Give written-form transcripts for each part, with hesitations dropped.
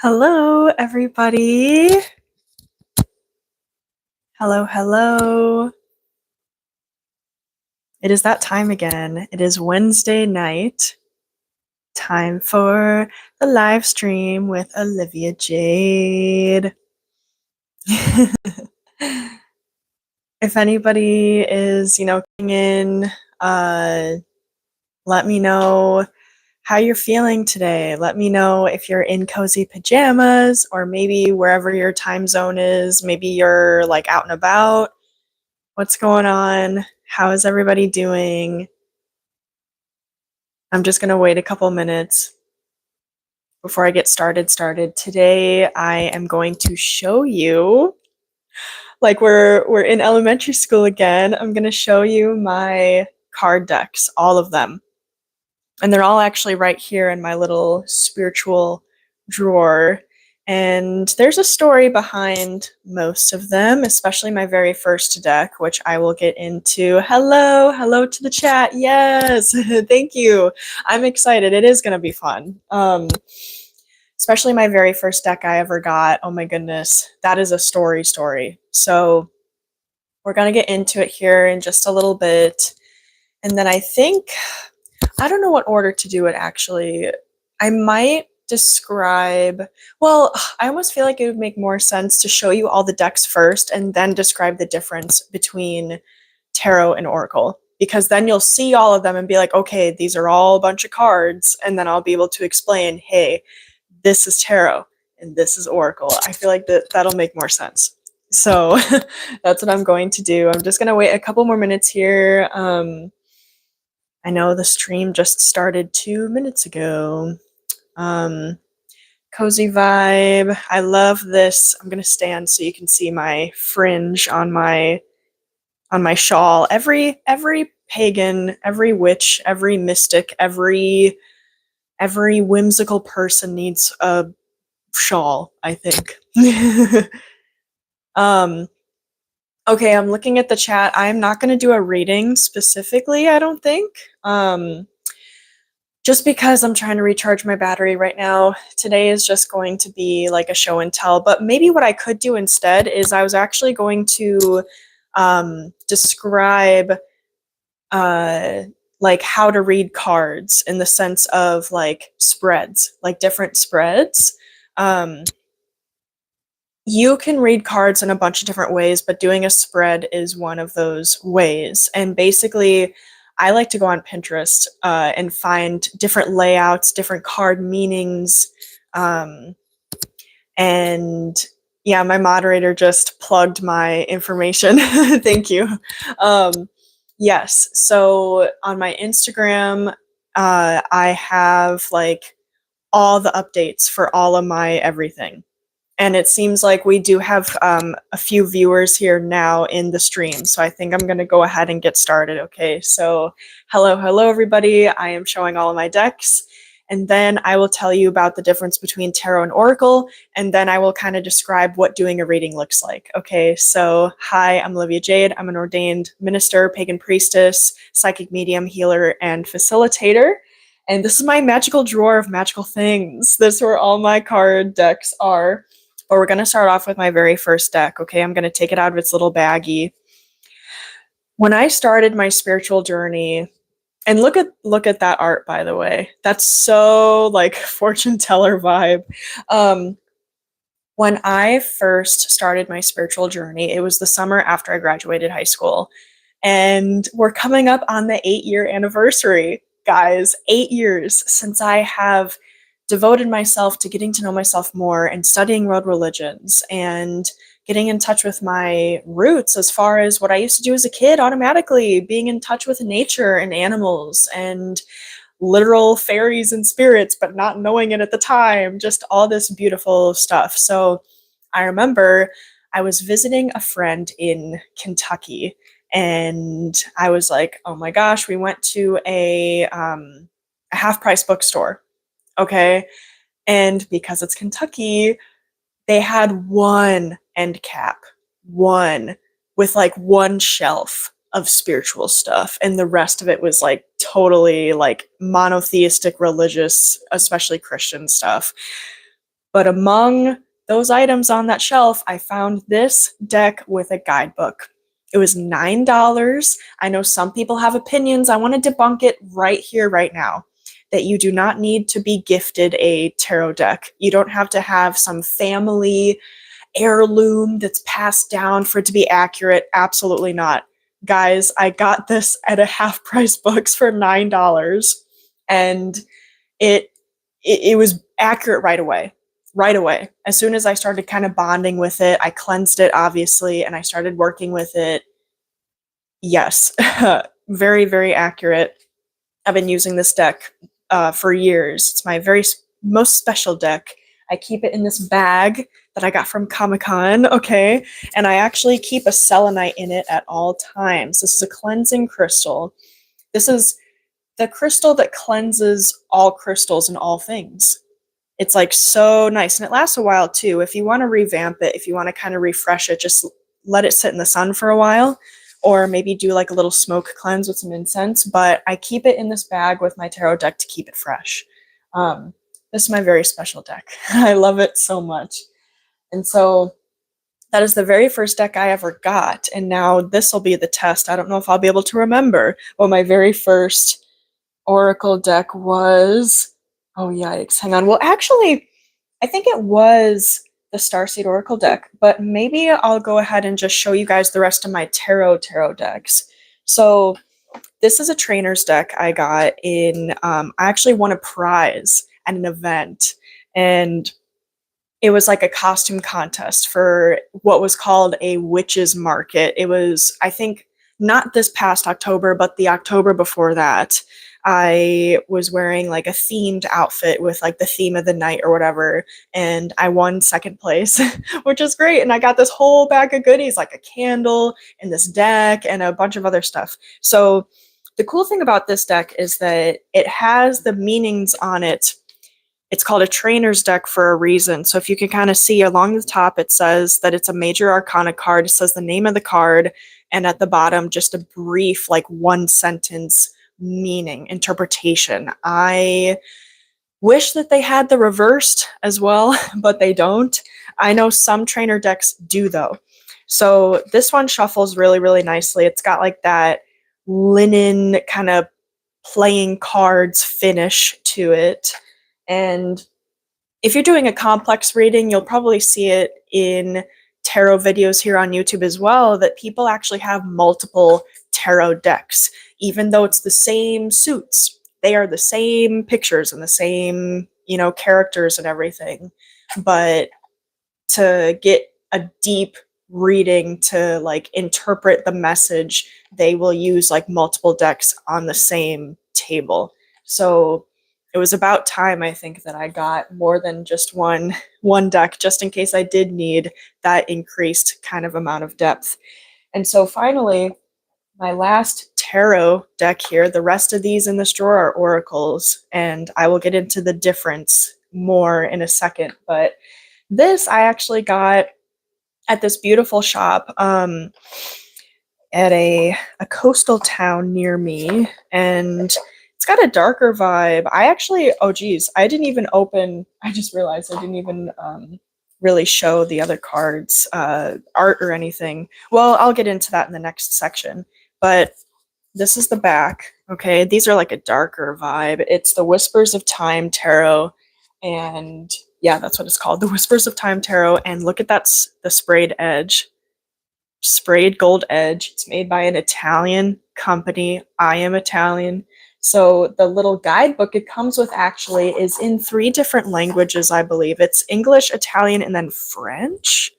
Hello, everybody. Hello, hello. It is that time again. It is Wednesday night. Time for the live stream with Olivia Jade. If anybody is, coming in, let me know how you're feeling today. Let me know if you're in cozy pajamas or maybe wherever your time zone is. Maybe you're like out and about. What's going on? How is everybody doing? I'm just going to wait a couple minutes before I get started. Today I am going to show you, like we're in elementary school again. I'm going to show you my card decks, all of them. And they're all actually right here in my little spiritual drawer. And there's a story behind most of them, especially my very first deck, which I will get into. Hello to the chat. Yes, thank you. I'm excited. It is going to be fun. Especially my very first deck I ever got. Oh my goodness, that is a story. So we're going to get into it here in just a little bit. And then I don't know what order to do it, actually. I might describe, well, I almost feel like it would make more sense to show you all the decks first and then describe the difference between tarot and oracle, because then you'll see all of them and be like, okay, these are all a bunch of cards, and then I'll be able to explain, hey, this is tarot and this is oracle. I feel like that'll make more sense. So that's what I'm going to do. I'm just going to wait a couple more minutes here. I know the stream just started 2 minutes ago. Cozy vibe. I love this. I'm gonna stand so you can see my fringe on my shawl. Every pagan, every witch, every mystic, every whimsical person needs a shawl, I think. Okay, I'm looking at the chat. I'm not going to do a reading specifically, I don't think. Just because I'm trying to recharge my battery right now. Today is just going to be like a show and tell. But maybe what I could do instead is I was actually going to describe like how to read cards in the sense of like spreads, like different spreads. You can read cards in a bunch of different ways, but doing a spread is one of those ways. And basically, I like to go on Pinterest and find different layouts, different card meanings. And yeah, my moderator just plugged my information. Thank you. Yes, so on my Instagram, I have like all the updates for all of my everything. And it seems like we do have a few viewers here now in the stream. So I think I'm going to go ahead and get started. Okay, so hello, everybody. I am showing all of my decks. And then I will tell you about the difference between tarot and oracle. And then I will kind of describe what doing a reading looks like. Okay, so hi, I'm Olivia Jade. I'm an ordained minister, pagan priestess, psychic medium, healer, and facilitator. And this is my magical drawer of magical things. This is where all my card decks are. But we're going to start off with my very first deck, okay? I'm going to take it out of its little baggie. When I started my spiritual journey, and look at that art, by the way. That's so, like, fortune teller vibe. When I first started my spiritual journey, it was the summer after I graduated high school. And we're coming up on the 8-year anniversary, guys. 8 years since I have devoted myself to getting to know myself more and studying world religions and getting in touch with my roots as far as what I used to do as a kid automatically, being in touch with nature and animals and literal fairies and spirits, but not knowing it at the time, just all this beautiful stuff. So I remember I was visiting a friend in Kentucky and I was like, oh my gosh, we went to a half-price bookstore. Okay. And because it's Kentucky, they had one end cap, one with like one shelf of spiritual stuff. And the rest of it was like totally like monotheistic, religious, especially Christian stuff. But among those items on that shelf, I found this deck with a guidebook. It was $9. I know some people have opinions. I want to debunk it right here, right now, that you do not need to be gifted a tarot deck. You don't have to have some family heirloom that's passed down for it to be accurate. Absolutely not. Guys, I got this at a half price books for $9, and it it was accurate right away. Right away. As soon as I started kind of bonding with it, I cleansed it obviously, and I started working with it. Yes, very, very accurate. I've been using this deck for years. It's my most special deck. I keep it in this bag that I got from Comic-Con, okay? And I actually keep a selenite in it at all times. This is a cleansing crystal. This is the crystal that cleanses all crystals and all things. It's like so nice, and it lasts a while too. If you want to revamp it, if you want to kind of refresh it, just let it sit in the sun for a while, or maybe do like a little smoke cleanse with some incense. But I keep it in this bag with my tarot deck to keep it fresh. This is my very special deck. I love it so much. And so that is the very first deck I ever got, and now this will be the test. I don't know if I'll be able to remember what my very first Oracle deck was. Oh, yikes. Hang on. Well, actually, I think it was the Starseed Oracle deck, but maybe I'll go ahead and just show you guys the rest of my tarot decks. So this is a trainer's deck I got in, I actually won a prize at an event, and it was like a costume contest for what was called a witches market. It was, I think, not this past October, but the October before that. I was wearing like a themed outfit with like the theme of the night or whatever, and I won second place, which is great. And I got this whole bag of goodies, like a candle and this deck and a bunch of other stuff. So the cool thing about this deck is that it has the meanings on it. It's called a trainer's deck for a reason. So if you can kind of see along the top, it says that it's a major arcana card. It says the name of the card, and at the bottom, just a brief, like one sentence meaning, interpretation. I wish that they had the reversed as well, but they don't. I know some trainer decks do though. So this one shuffles really, really nicely. It's got like that linen kind of playing cards finish to it. And if you're doing a complex reading, you'll probably see it in tarot videos here on YouTube as well, that people actually have multiple tarot decks, even though it's the same suits. They are the same pictures and the same, characters and everything. But to get a deep reading to like interpret the message, they will use like multiple decks on the same table. So it was about time, I think, that I got more than just one deck, just in case I did need that increased kind of amount of depth. And so finally, my last tarot deck here, the rest of these in this drawer are oracles, and I will get into the difference more in a second. But this I actually got at this beautiful shop at a coastal town near me, and it's got a darker vibe. I just realized I didn't even really show the other cards, art or anything. Well, I'll get into that in the next section. But this is the back, okay? These are like a darker vibe. It's the Whispers of Time Tarot, and yeah, that's what it's called, the Whispers of Time Tarot. And look at that, the sprayed edge. Sprayed gold edge. It's made by an Italian company. I am Italian. So the little guidebook it comes with actually is in 3 different languages, I believe. It's English, Italian, and then French?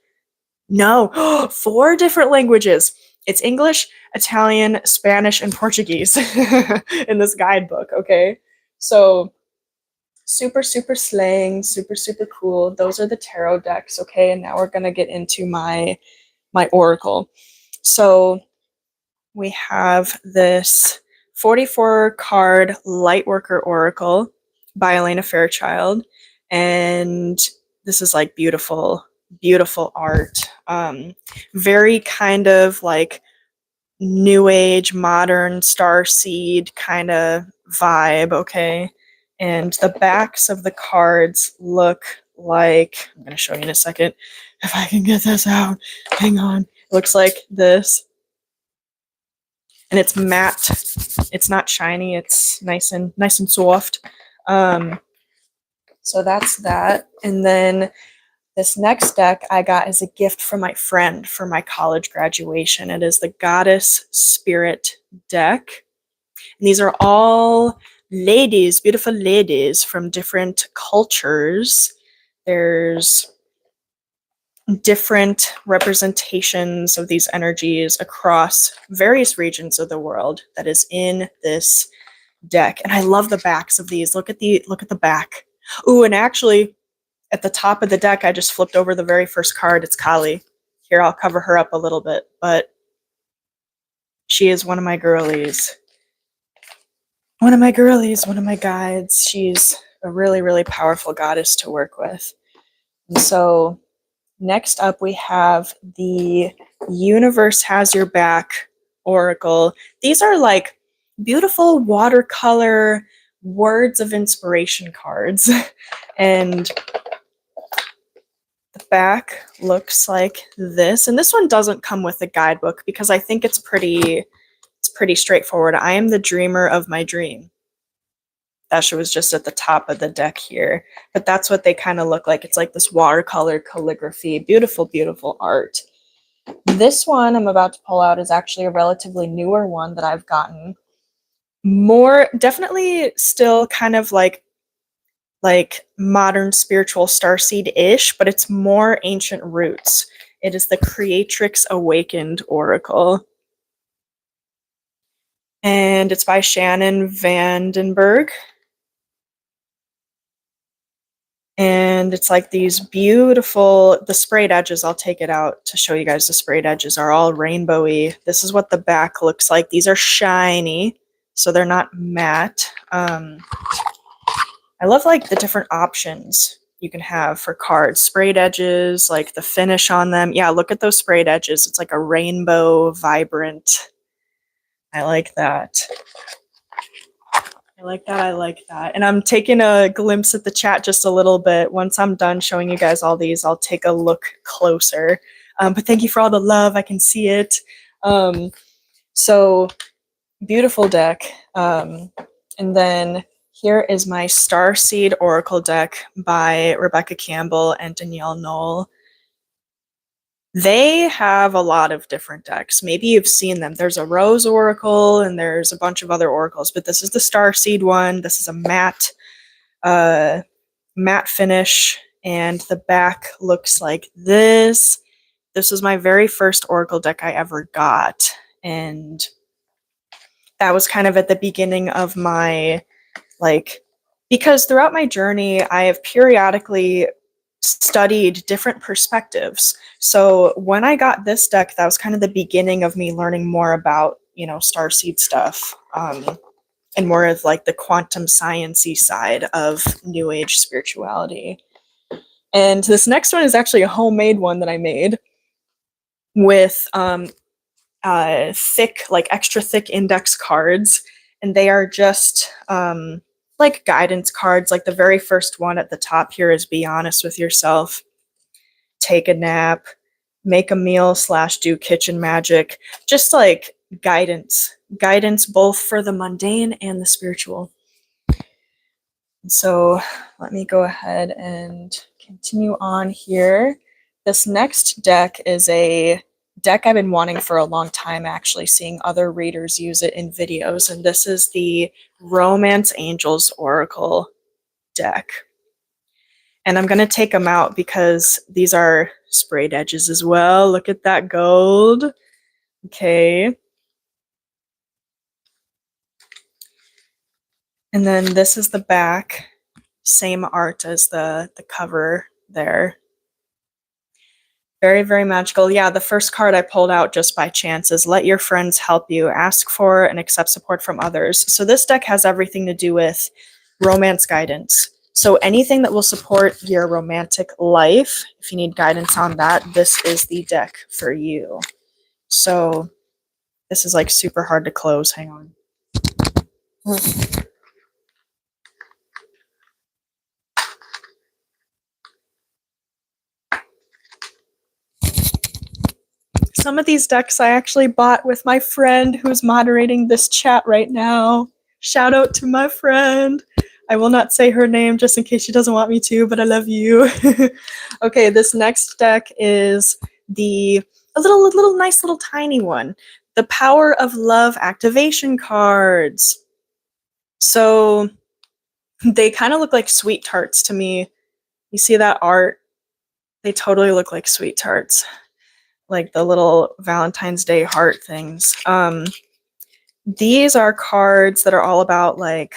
No, 4 different languages. It's English, Italian, Spanish, and Portuguese in this guidebook, okay? So super, super slang, super, super cool. Those are the tarot decks, okay? And now we're going to get into my oracle. So we have this 44 card Lightworker Oracle by Elena Fairchild, and this is like beautiful art. Very kind of like new age, modern starseed kind of vibe, okay? And the backs of the cards look like, I'm going to show you in a second if I can get this out. Hang on. It looks like this. And it's matte. It's not shiny. It's nice and soft. So that's that. And then this next deck I got as a gift from my friend for my college graduation. It is the Goddess Spirit deck. And these are all ladies, beautiful ladies from different cultures. There's different representations of these energies across various regions of the world that is in this deck. And I love the backs of these. Look at the back. Ooh, and actually at the top of the deck, I just flipped over the very first card. It's Kali. Here, I'll cover her up a little bit, but she is one of my girlies. One of my girlies, one of my guides. She's a really, really powerful goddess to work with. And so next up, we have the Universe Has Your Back Oracle. These are like beautiful watercolor words of inspiration cards. And the back looks like this. And this one doesn't come with a guidebook because I think it's pretty straightforward. I am the dreamer of my dream. That shit was just at the top of the deck here. But that's what they kind of look like. It's like this watercolor calligraphy. Beautiful, beautiful art. This one I'm about to pull out is actually a relatively newer one that I've gotten. More, definitely still kind of like modern spiritual starseed-ish, but it's more ancient roots. It is the Creatrix Awakened Oracle. And it's by Shannon Vandenberg. And it's like these beautiful, the sprayed edges, I'll take it out to show you guys. The sprayed edges are all rainbowy. This is what the back looks like. These are shiny, so they're not matte. I love like the different options you can have for cards. Sprayed edges, like the finish on them. Yeah, look at those sprayed edges. It's like a rainbow, vibrant. I like that. I like that. I like that. And I'm taking a glimpse at the chat just a little bit. Once I'm done showing you guys all these, I'll take a look closer. But thank you for all the love. I can see it. So beautiful deck. And then here is my Starseed Oracle deck by Rebecca Campbell and Danielle Knoll. They have a lot of different decks. Maybe you've seen them. There's a Rose Oracle and there's a bunch of other oracles, but this is the Starseed one. This is a matte finish, and the back looks like this. This was my very first oracle deck I ever got, and that was kind of at the beginning of my, because throughout my journey, I have periodically studied different perspectives. So when I got this deck, that was kind of the beginning of me learning more about, starseed stuff, and more of like the quantum science-y side of New Age spirituality. And this next one is actually a homemade one that I made with thick, extra thick index cards, and they are just like guidance cards. Like the very first one at the top here is be honest with yourself, take a nap, make a meal / do kitchen magic. Just like guidance both for the mundane and the spiritual. So let me go ahead and continue on here. This next deck is a deck I've been wanting for a long time, actually, seeing other readers use it in videos, and this is the Romance Angels Oracle deck. And I'm going to take them out because these are sprayed edges as well. Look at that gold. Okay. And then this is the back. Same art as the cover there. Very, very magical. Yeah, the first card I pulled out just by chance is let your friends help you, ask for and accept support from others. So this deck has everything to do with romance guidance. So anything that will support your romantic life, if you need guidance on that, this is the deck for you. So this is like super hard to close. Hang on. Some of these decks I actually bought with my friend who's moderating this chat right now. Shout out to my friend. I will not say her name just in case she doesn't want me to, but I love you. Okay, this next deck is a little nice little tiny one. The Power of Love activation cards. So they kind of look like sweet tarts to me. You see that art? They totally look like sweet tarts. Like the little Valentine's Day heart things. These are cards that are all about like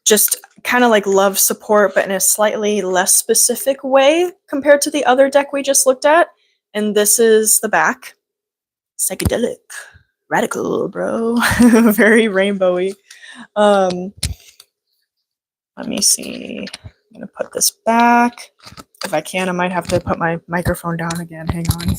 just kind of like love support, but in a slightly less specific way compared to the other deck we just looked at. And this is the back. Psychedelic. Radical, bro. Very rainbowy. Let me see. I'm going to put this back. If I can, I might have to put my microphone down again. Hang on.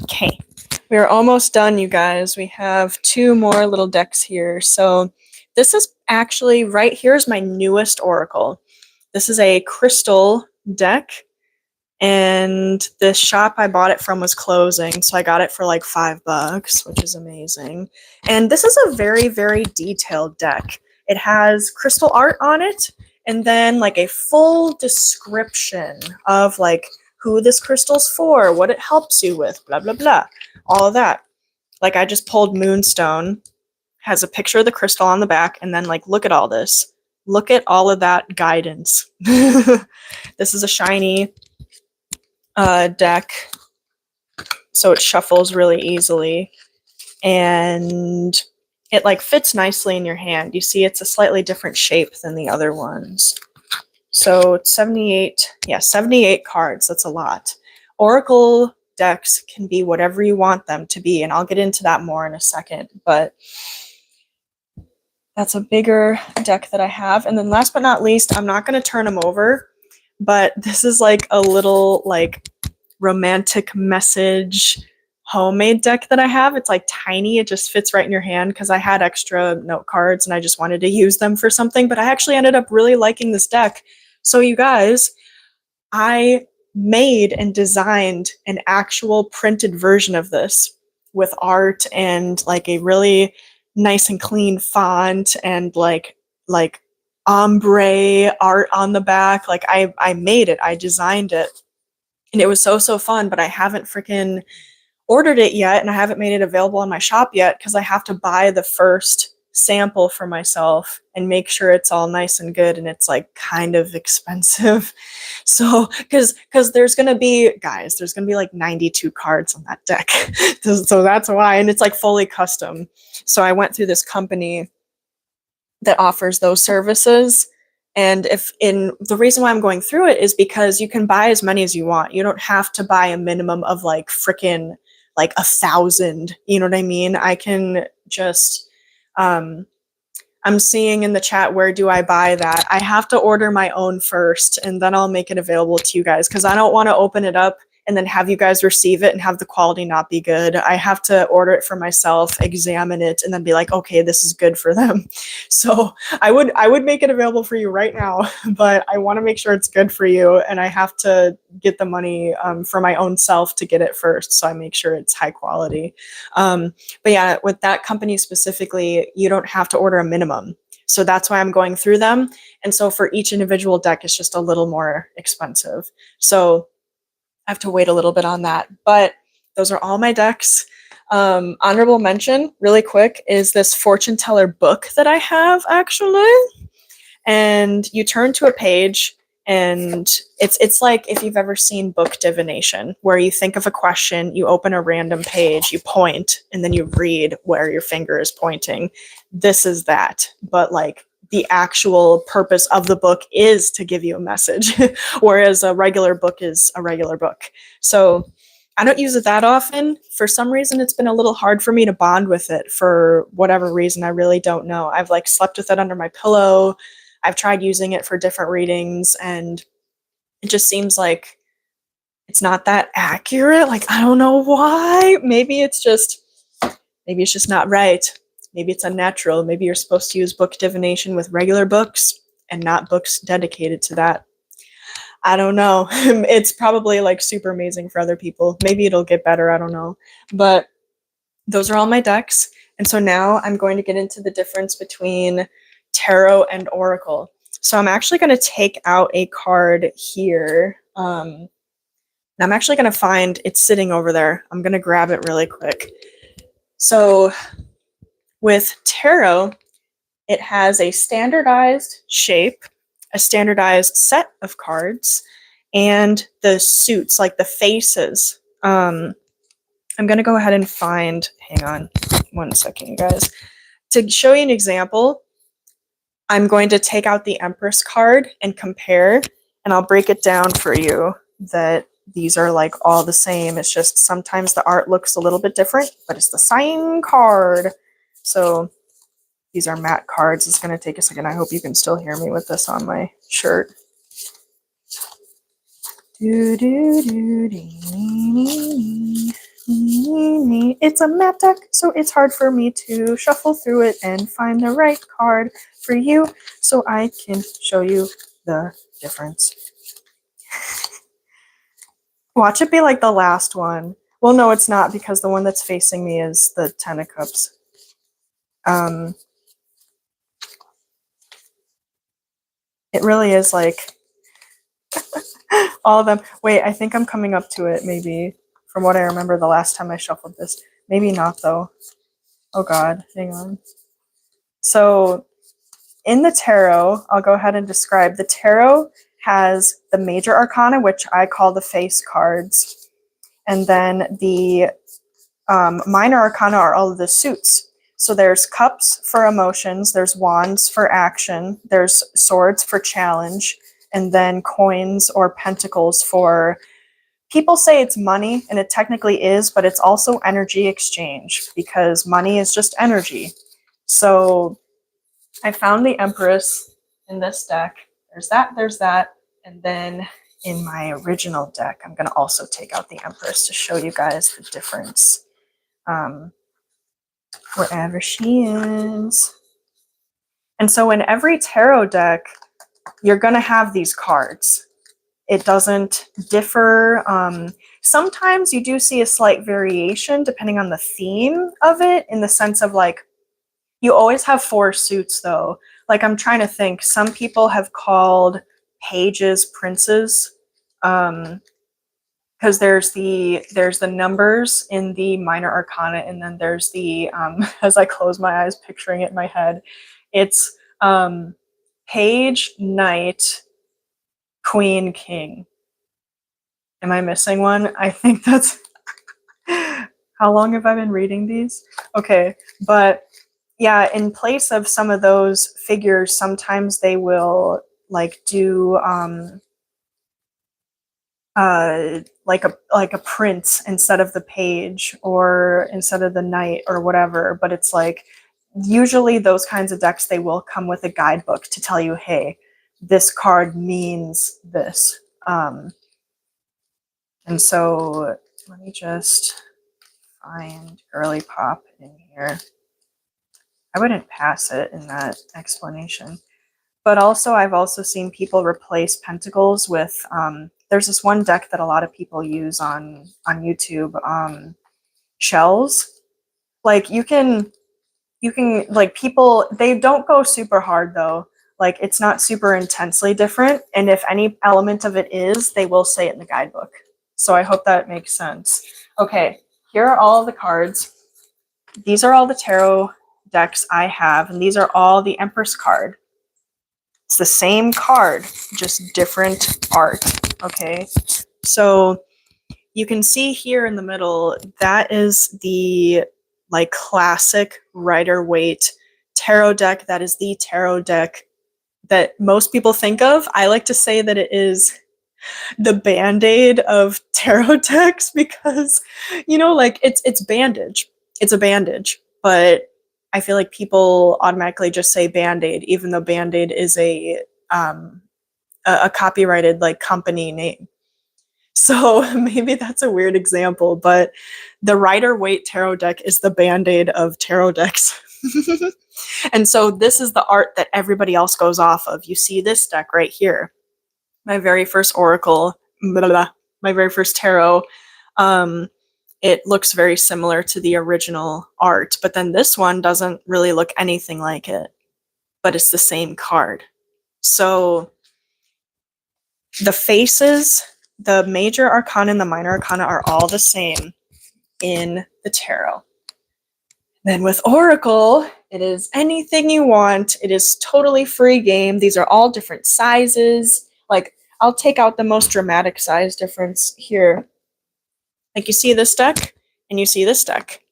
Okay, we're almost done, you guys. We have 2 more little decks here. So this is actually, right here's my newest oracle. This is a crystal deck, and the shop I bought it from was closing, so I got it for like $5, which is amazing. And this is a very, very detailed deck. It has crystal art on it, and then like a full description of like who this crystal's for, what it helps you with, blah, blah, blah, all of that. Like I just pulled Moonstone, has a picture of the crystal on the back, and then like, look at all this. Look at all of that guidance. This is a shiny deck, so it shuffles really easily, and it like fits nicely in your hand. You see it's a slightly different shape than the other ones. So it's 78 cards. That's a lot. Oracle decks can be whatever you want them to be, and I'll get into that more in a second, but that's a bigger deck that I have. And then last but not least, I'm not going to turn them over, but this is like a little like romantic message homemade deck that I have. It's like tiny. It just fits right in your hand because I had extra note cards and I just wanted to use them for something, but I actually ended up really liking this deck. So you guys, I made and designed an actual printed version of this with art and like a really nice and clean font and like ombre art on the back. Like I made it, I designed it, and it was so fun, but I haven't freaking ordered it yet, and I haven't made it available on my shop yet because I have to buy the first sample for myself and make sure it's all nice and good, and it's like kind of expensive. So because there's gonna be like 92 cards on that deck. So that's why, and it's like fully custom. So I went through this company that offers those services, and the reason why I'm going through it is because you can buy as many as you want. You don't have to buy a minimum of like freaking like 1,000, you know what I mean? I can just I'm seeing in the chat, where do I buy that? I have to order my own first, and then I'll make it available to you guys, because I don't want to open it up and then have you guys receive it and have the quality not be good. I have to order it for myself, examine it, and then be like, okay, this is good for them. So I would make it available for you right now, but I want to make sure it's good for you, and I have to get the money for my own self to get it first, so I make sure it's high quality. But yeah, with that company specifically, you don't have to order a minimum. So that's why I'm going through them. And so for each individual deck, it's just a little more expensive. So I have to wait a little bit on that. But those are all my decks. Honorable mention, really quick, is this fortune teller book that I have, actually. And you turn to a page, and it's like if you've ever seen book divination, where you think of a question, you open a random page, you point, and then you read where your finger is pointing. This is that, but like the actual purpose of the book is to give you a message, whereas a regular book is a regular book. So I don't use it that often. For some reason, it's been a little hard for me to bond with it for whatever reason. I really don't know. I've like slept with it under my pillow. I've tried using it for different readings, and it just seems like it's not that accurate. Like, I don't know why. Maybe it's just not right. Maybe it's unnatural. Maybe you're supposed to use book divination with regular books and not books dedicated to that. I don't know. It's probably like super amazing for other people. Maybe it'll get better. I don't know. But those are all my decks. And so now I'm going to get into the difference between tarot and oracle. So I'm actually going to take out a card here. And I'm actually going to find it's sitting over there. I'm going to grab it really quick. So with tarot, it has a standardized shape, a standardized set of cards, and the suits, like the faces. I'm going to go ahead and find, hang on 1 second, you guys. To show you an example, I'm going to take out the Empress card and compare, and I'll break it down for you that these are like all the same. It's just sometimes the art looks a little bit different, but it's the same card. So these are matte cards. It's going to take a second. I hope you can still hear me with this on my shirt. It's a matte deck, so it's hard for me to shuffle through it and find the right card for you so I can show you the difference. Watch it be like the last one. Well, no, it's not, because the one that's facing me is the Ten of Cups. It really is like all of them. Wait, I think I'm coming up to it, maybe, from what I remember the last time I shuffled this. Maybe not, though. Oh, God. Hang on. So in the tarot, I'll go ahead and describe. The tarot has the major arcana, which I call the face cards. And then the minor arcana are all of the suits. So there's cups for emotions, there's wands for action, there's swords for challenge, and then coins or pentacles for, people say it's money, and it technically is, but it's also energy exchange, because money is just energy. So I found the Empress in this deck. There's that. And then in my original deck, I'm going to also take out the Empress to show you guys the difference. Wherever she is. And so in every tarot deck, you're going to have these cards. It doesn't differ. Sometimes you do see a slight variation depending on the theme of it, in the sense of like, you always have 4 suits though. Like, I'm trying to think. Some people have called pages princes. Because there's the numbers in the minor arcana, and then there's the, as I close my eyes picturing it in my head, it's page, knight, queen, king. Am I missing one? I think that's, how long have I been reading these? Okay, but yeah, in place of some of those figures, sometimes they will like do like a prince instead of the page, or instead of the knight, or whatever. But it's like, usually those kinds of decks, they will come with a guidebook to tell you, hey, this card means this. And so let me just find Girly Pop in here. I wouldn't pass it in that explanation. But also, I've also seen people replace pentacles with, there's this one deck that a lot of people use on YouTube, shells. Like, you can, like, people, they don't go super hard though. Like, it's not super intensely different. And if any element of it is, they will say it in the guidebook. So I hope that makes sense. Okay, here are all of the cards. These are all the tarot decks I have, and these are all the Empress card. It's the same card, just different art, okay? So you can see here in the middle, that is the like classic Rider-Waite tarot deck. That is the tarot deck that most people think of. I like to say that it is the Band-Aid of tarot decks, because, you know, like, it's bandage. It's a bandage, but I feel like people automatically just say Band-Aid, even though Band-Aid is a copyrighted like company name. So maybe that's a weird example, but the Rider-Waite tarot deck is the Band-Aid of tarot decks. And so this is the art that everybody else goes off of. You see this deck right here. My very first oracle, blah, blah, blah, my very first tarot. It looks very similar to the original art, but then this one doesn't really look anything like it, but it's the same card. So the faces, the major arcana and the minor arcana are all the same in the tarot. Then with Oracle, it is anything you want. It is totally free game. These are all different sizes. Like, I'll take out the most dramatic size difference here. Like, you see this deck and you see this deck.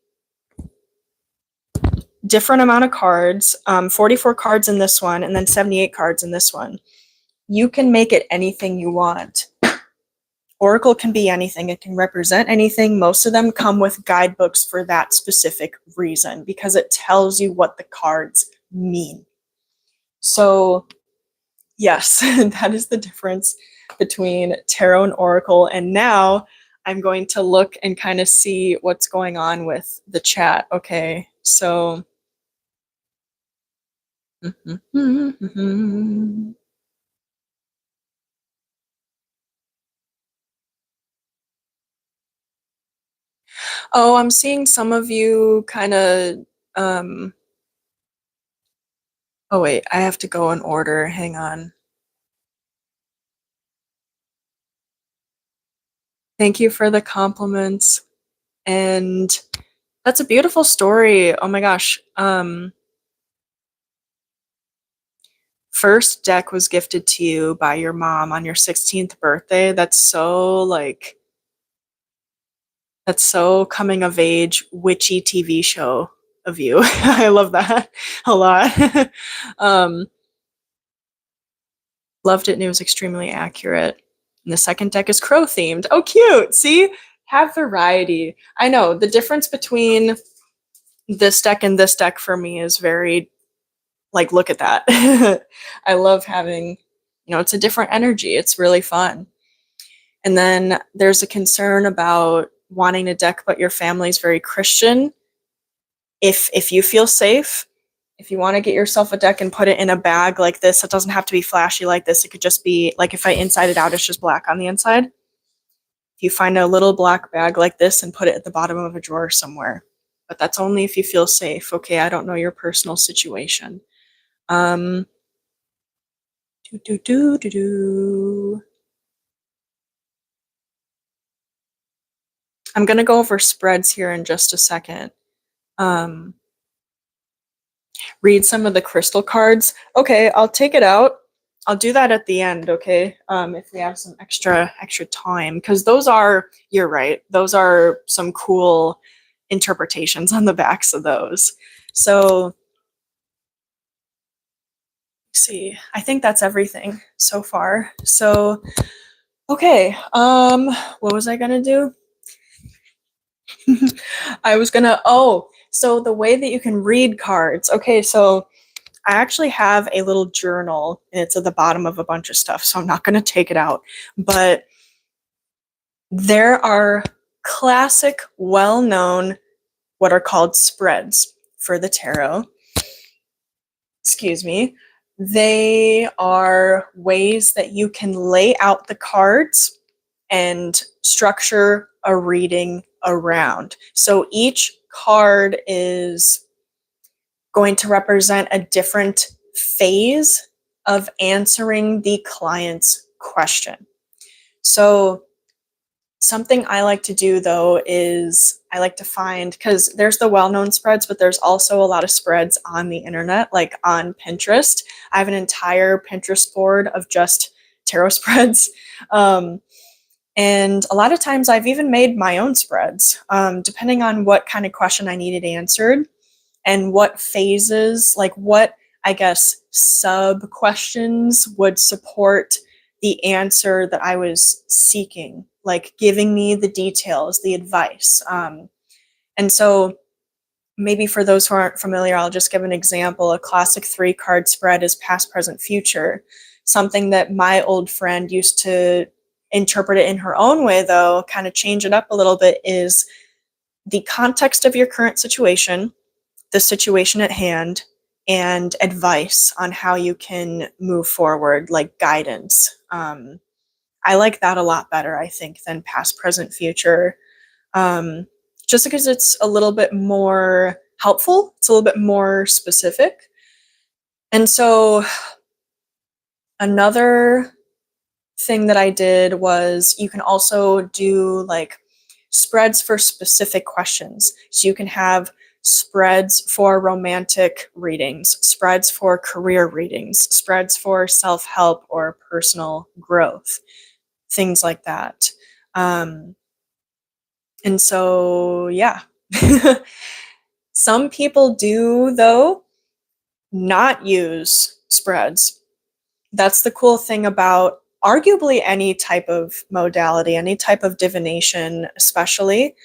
Different amount of cards, 44 cards in this one, and then 78 cards in this one. You can make it anything you want. Oracle can be anything. It can represent anything. Most of them come with guidebooks for that specific reason because it tells you what the cards mean. So, yes, that is the difference between tarot and oracle. And now I'm going to look and kind of see what's going on with the chat. Okay, so... Oh, I'm seeing some of you kind of, oh wait, I have to go in order, hang on. Thank you for the compliments, and that's a beautiful story, oh my gosh. First deck was gifted to you by your mom on your 16th birthday, that's so, like, that's so coming of age, witchy TV show of you. I love that a lot. Loved it, and it was extremely accurate. And the second deck is crow themed. Oh, cute. See? Have variety. I know the difference between this deck and this deck for me is very, like, look at that. I love having, you know, it's a different energy. It's really fun. And then there's a concern about wanting a deck, but your family's very Christian. If you feel safe, if you want to get yourself a deck and put it in a bag like this, it doesn't have to be flashy like this. It could just be, like, if I inside it out, it's just black on the inside. If you find a little black bag like this and put it at the bottom of a drawer somewhere. But that's only if you feel safe. Okay, I don't know your personal situation. I'm going to go over spreads here in just a second. Read some of the crystal cards. Okay, I'll take it out. I'll do that at the end, okay? If we have some extra time, because those are, you're right, those are some cool interpretations on the backs of those. So, let's see, I think that's everything so far. So, okay, what was I gonna do? I was gonna, so the way that you can read cards. Okay, so I actually have a little journal, and it's at the bottom of a bunch of stuff, so I'm not going to take it out. But there are classic, well-known, what are called spreads for the tarot. Excuse me. They are ways that you can lay out the cards and structure a reading around. So each card is going to represent a different phase of answering the client's question. So something I like to do, though, is I like to find, because there's the well-known spreads, but there's also a lot of spreads on the internet, like on Pinterest. I have an entire Pinterest board of just tarot spreads. And a lot of times I've even made my own spreads, depending on what kind of question I needed answered and what phases, like what, I guess, sub-questions would support the answer that I was seeking, like giving me the details, the advice. And so maybe for those who aren't familiar, I'll just give an example. A classic 3-card spread is past, present, future. Something that my old friend used to interpret it in her own way, though, kind of change it up a little bit, is the context of your current situation, the situation at hand, and advice on how you can move forward, like guidance. I like that a lot better, I think, than past, present, future. Just because it's a little bit more helpful, it's a little bit more specific. And so another thing that I did was you can also do like spreads for specific questions. So you can have spreads for romantic readings, spreads for career readings, spreads for self-help or personal growth, things like that. And so, yeah. Some people do, though, not use spreads. That's the cool thing about arguably any type of modality, any type of divination, especially,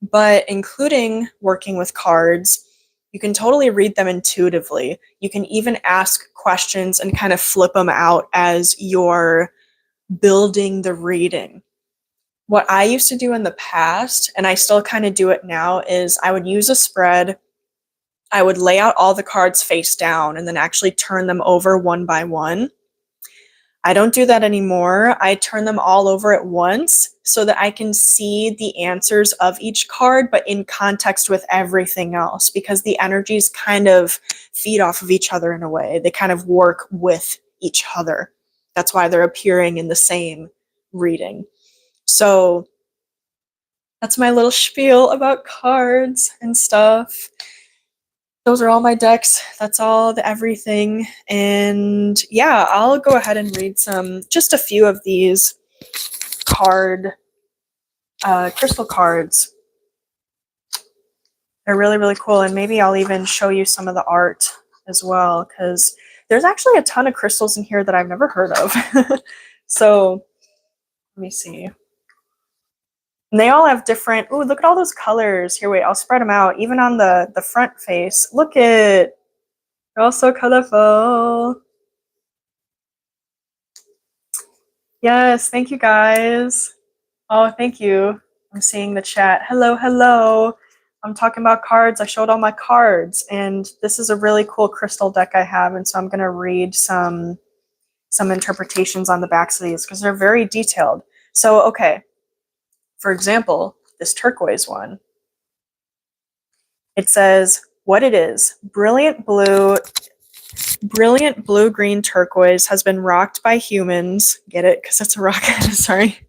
but including working with cards, you can totally read them intuitively. You can even ask questions and kind of flip them out as you're building the reading. What I used to do in the past, and I still kind of do it now, is I would use a spread. I would lay out all the cards face down and then actually turn them over one by one. I don't do that anymore. I turn them all over at once so that I can see the answers of each card, but in context with everything else, because the energies kind of feed off of each other in a way. They kind of work with each other. That's why they're appearing in the same reading. So that's my little spiel about cards and stuff. Those are all my decks. That's all the everything. And yeah, I'll go ahead and read just a few of these crystal cards. They're really, really cool. And maybe I'll even show you some of the art as well, because there's actually a ton of crystals in here that I've never heard of. So let me see. And they all have different, ooh, look at all those colors. Here, wait, I'll spread them out. Even on the front face. Look at, they're all so colorful. Yes, thank you guys. Oh, thank you. I'm seeing the chat. Hello, hello. I'm talking about cards. I showed all my cards, and this is a really cool crystal deck I have, and so I'm going to read some interpretations on the backs of these because they're very detailed. So, okay. For example, this turquoise one. It says, what it is, brilliant blue-green turquoise has been rocked by humans. Get it? Because it's a rock. Sorry.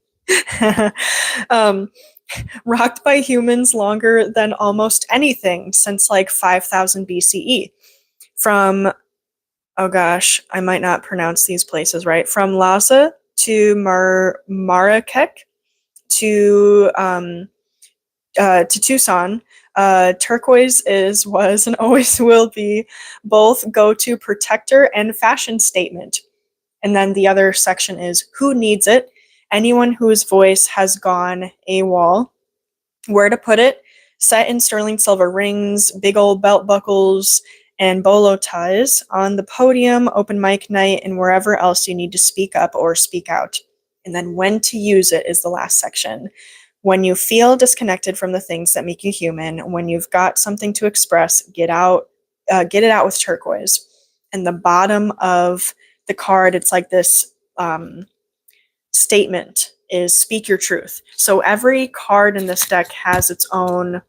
Rocked by humans longer than almost anything since like 5000 BCE. From, oh gosh, I might not pronounce these places right. From Lhasa to Marrakech to Tucson, turquoise was, and always will be both go-to protector and fashion statement. And then the other section is who needs it? Anyone whose voice has gone AWOL. Where to put it? Set in sterling silver rings, big old belt buckles, and bolo ties on the podium, open mic night, and wherever else you need to speak up or speak out. And then when to use it is the last section. When you feel disconnected from the things that make you human, when you've got something to express, get it out with turquoise. And the bottom of the card, it's like this statement is speak your truth. So every card in this deck has its own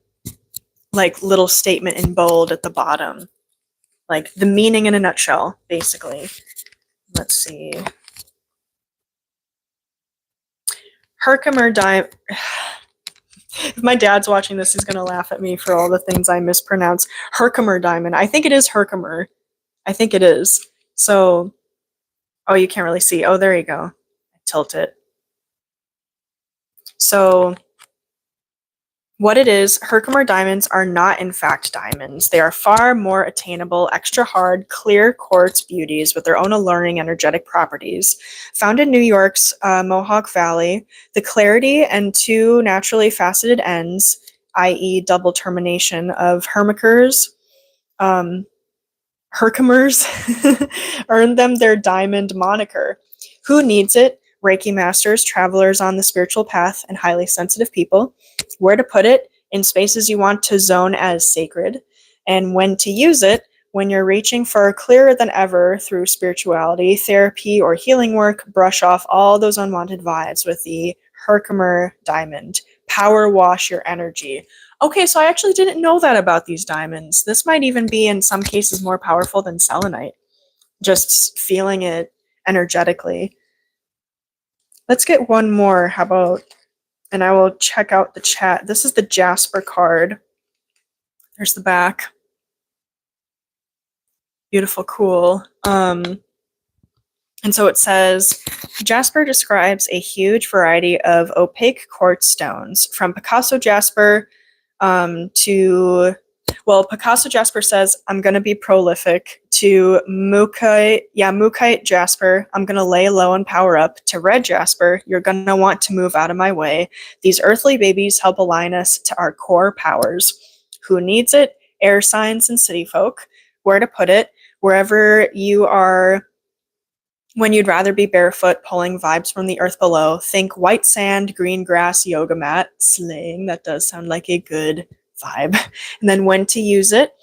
like little statement in bold at the bottom. Like the meaning in a nutshell, basically. Let's see. Herkimer Diamond. If my dad's watching this, he's going to laugh at me for all the things I mispronounce. Herkimer Diamond. I think it is Herkimer. I think it is. So, oh, you can't really see. Oh, there you go. Tilt it. So, what it is, Herkimer diamonds are not in fact diamonds. They are far more attainable, extra hard, clear quartz beauties with their own alluring energetic properties. Found in New York's Mohawk Valley, the clarity and two naturally faceted ends, i.e. double termination of Herkimers, earned them their diamond moniker. Who needs it? Reiki masters, travelers on the spiritual path, and highly sensitive people. Where to put it? In spaces you want to zone as sacred. and when to use it when you're reaching for clearer than ever through spirituality, therapy, or healing work. Brush off all those unwanted vibes with the Herkimer diamond. Power wash your energy. Okay, so I actually didn't know that about these diamonds. This might even be, in some cases, more powerful than selenite. Just feeling it energetically. Let's get one more. How about, and I will check out the chat. This is the Jasper card. There's the back. Beautiful, cool. And so it says, Jasper describes a huge variety of opaque quartz stones, from Picasso Jasper Picasso Jasper says, I'm going to be prolific, to Mukite Jasper, I'm going to lay low and power up, to Red Jasper, you're going to want to move out of my way. These earthly babies help align us to our core powers. Who needs it? Air signs and city folk. Where to put it? Wherever you are. When you'd rather be barefoot, pulling vibes from the earth below, think white sand, green grass, yoga mat, sling. That does sound like a good vibe. And then when to use it,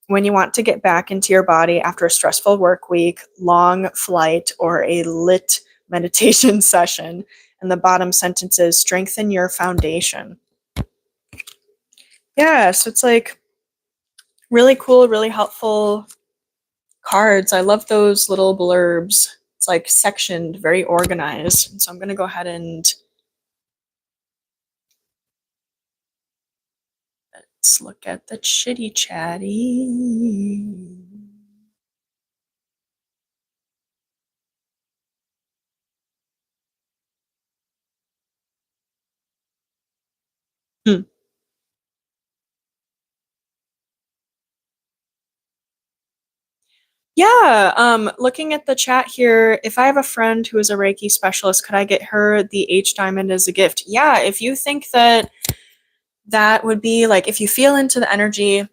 when you want to get back into your body after a stressful work week, long flight, or a lit meditation session. And the bottom sentence is, strengthen your foundation. Yeah, so it's like really cool, really helpful cards. I love those little blurbs. It's like sectioned, very organized. So I'm going to go ahead and let's look at the chitty chatty. Yeah, looking at the chat here, if I have a friend who is a Reiki specialist, could I get her the H diamond as a gift? Yeah, if you think that that would be like, if you feel into the energy,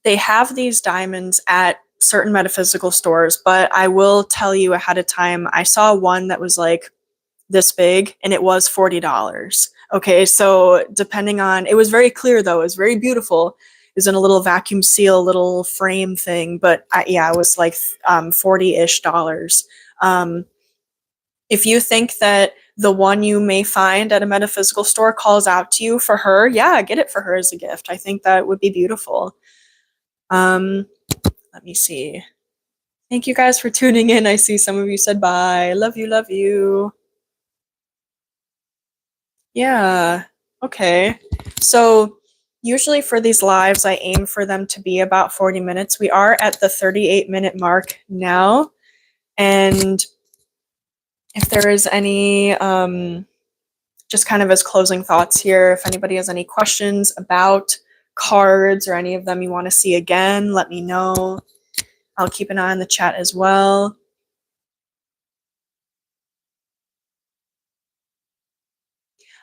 they have these diamonds at certain metaphysical stores, but I will tell you ahead of time, I saw one that was like this big and it was $40. Okay, so depending on, it was very clear though, it was very beautiful. It was in a little vacuum seal, little frame thing, but it was like 40-ish dollars. If you think that the one you may find at a metaphysical store calls out to you for her, yeah, get it for her as a gift. I think that would be beautiful. Let me see. Thank you guys for tuning in. I see some of you said bye. Love you, love you. Yeah, okay. So usually for these lives, I aim for them to be about 40 minutes. We are at the 38-minute mark now. And if there is any, just kind of as closing thoughts here, if anybody has any questions about cards or any of them you want to see again, let me know. I'll keep an eye on the chat as well.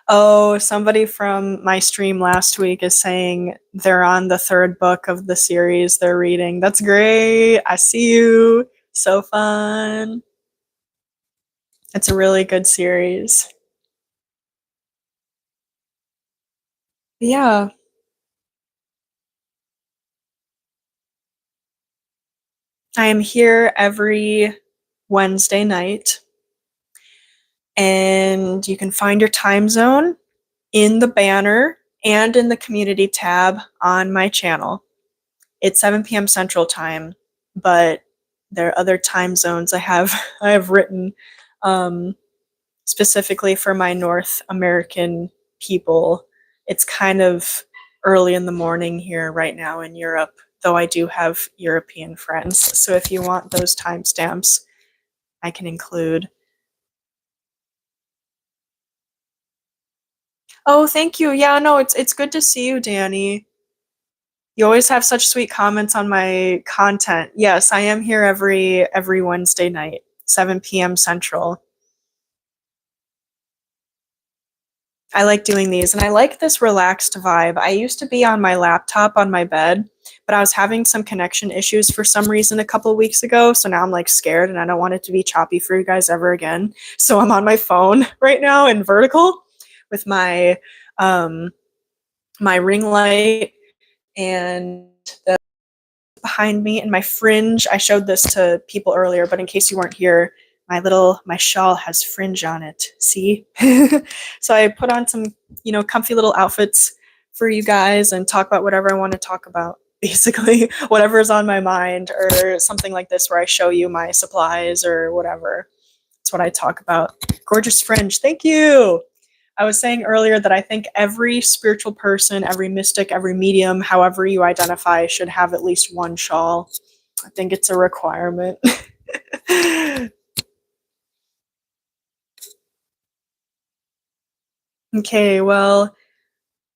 Oh, somebody from my stream last week is saying they're on the third book of the series they're reading. That's great. I see you. So fun. It's a really good series. Yeah. I am here every Wednesday night. And you can find your time zone in the banner and in the community tab on my channel. It's 7 p.m. Central Time, but there are other time zones I have written specifically for my North American people. It's kind of early in the morning here right now in Europe, though I do have European friends. So if you want those timestamps, I can include. Oh, thank you. Yeah, no, it's good to see you, Danny. You always have such sweet comments on my content. Yes, I am here every Wednesday night, 7 p.m. Central. I like doing these, and I like this relaxed vibe. I used to be on my laptop on my bed, but I was having some connection issues for some reason a couple of weeks ago, so now I'm like scared and I don't want it to be choppy for you guys ever again. So I'm on my phone right now in vertical with my my ring light and the behind me and my fringe. I showed this to people earlier, but in case you weren't here, my shawl has fringe on it. See? So I put on some, comfy little outfits for you guys and talk about whatever I want to talk about. Basically, whatever is on my mind, or something like this where I show you my supplies or whatever. That's what I talk about. Gorgeous fringe. Thank you. I was saying earlier that I think every spiritual person, every mystic, every medium, however you identify, should have at least one shawl. I think it's a requirement. Okay, well,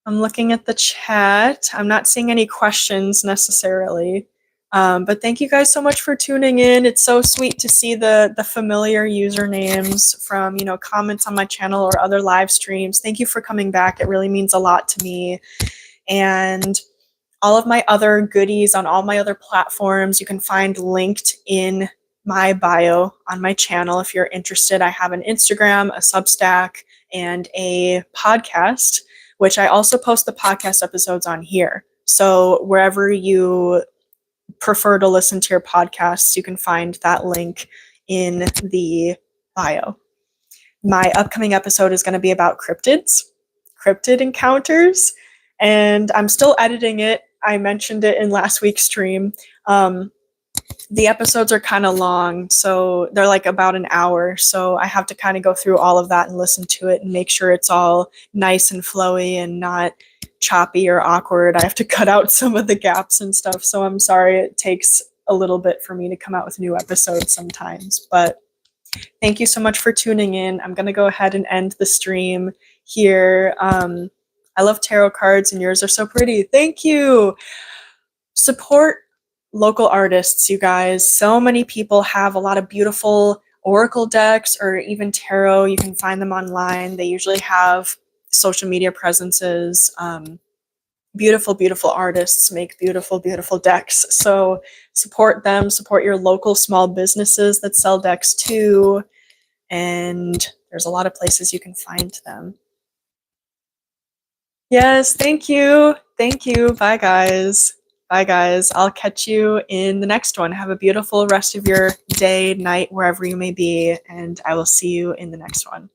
I'm looking at the chat. I'm not seeing any questions necessarily. But thank you guys so much for tuning in. It's so sweet to see the familiar usernames from, comments on my channel or other live streams. Thank you for coming back. It really means a lot to me. And all of my other goodies on all my other platforms, you can find linked in my bio on my channel if you're interested. I have an Instagram, a Substack, and a podcast, which I also post the podcast episodes on here. So wherever you prefer to listen to your podcasts, you can find that link in the bio. My upcoming episode is going to be about cryptid encounters, and I'm still editing it. I mentioned it in last week's stream. The episodes are kind of long, so they're like about an hour, so I have to kind of go through all of that and listen to it and make sure it's all nice and flowy and not choppy or awkward. I have to cut out some of the gaps and stuff, so I'm sorry it takes a little bit for me to come out with new episodes sometimes, but thank you so much for tuning in. I'm going to go ahead and end the stream here. I love tarot cards and yours are so pretty. Thank you. Support local artists, you guys. So many people have a lot of beautiful oracle decks or even tarot. You can find them online. They usually have social media presences. Beautiful, beautiful artists make beautiful, beautiful decks. So support them, support your local small businesses that sell decks too. And there's a lot of places you can find them. Yes, thank you. Thank you. Bye, guys. Bye, guys. I'll catch you in the next one. Have a beautiful rest of your day, night, wherever you may be, and I will see you in the next one.